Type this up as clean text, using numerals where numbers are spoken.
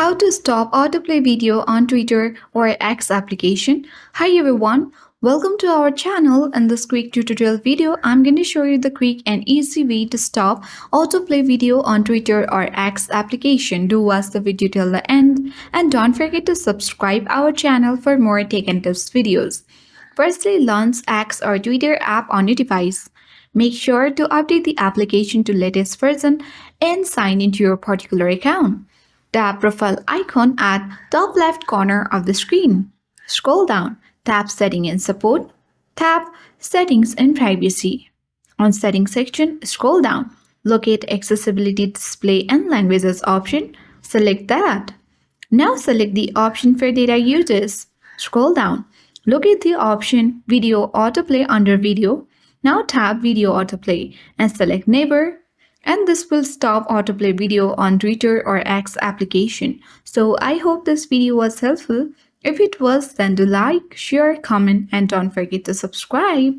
How to stop autoplay video on Twitter or X application. Hi everyone, welcome to our channel. In this quick tutorial video, I'm going to show you the quick and easy way to stop autoplay video on Twitter or X application. Do watch the video till the end and don't forget to subscribe our channel for more tech and tips videos. Firstly, launch X or Twitter app on your device. Make sure to update the application to latest version and sign into your particular account. Tap profile icon at top left corner of the screen. Scroll down, tap Setting and Support, tap Settings and Privacy. On Settings section, scroll down, locate Accessibility Display and Languages option, select that. Now select the option for data users. Scroll down, locate the option Video Autoplay under Video. Now tap Video Autoplay and select Neighbor, and this will stop autoplay video on Twitter or X application. So I hope this video was helpful. If it was, then do like, share, comment and don't forget to subscribe.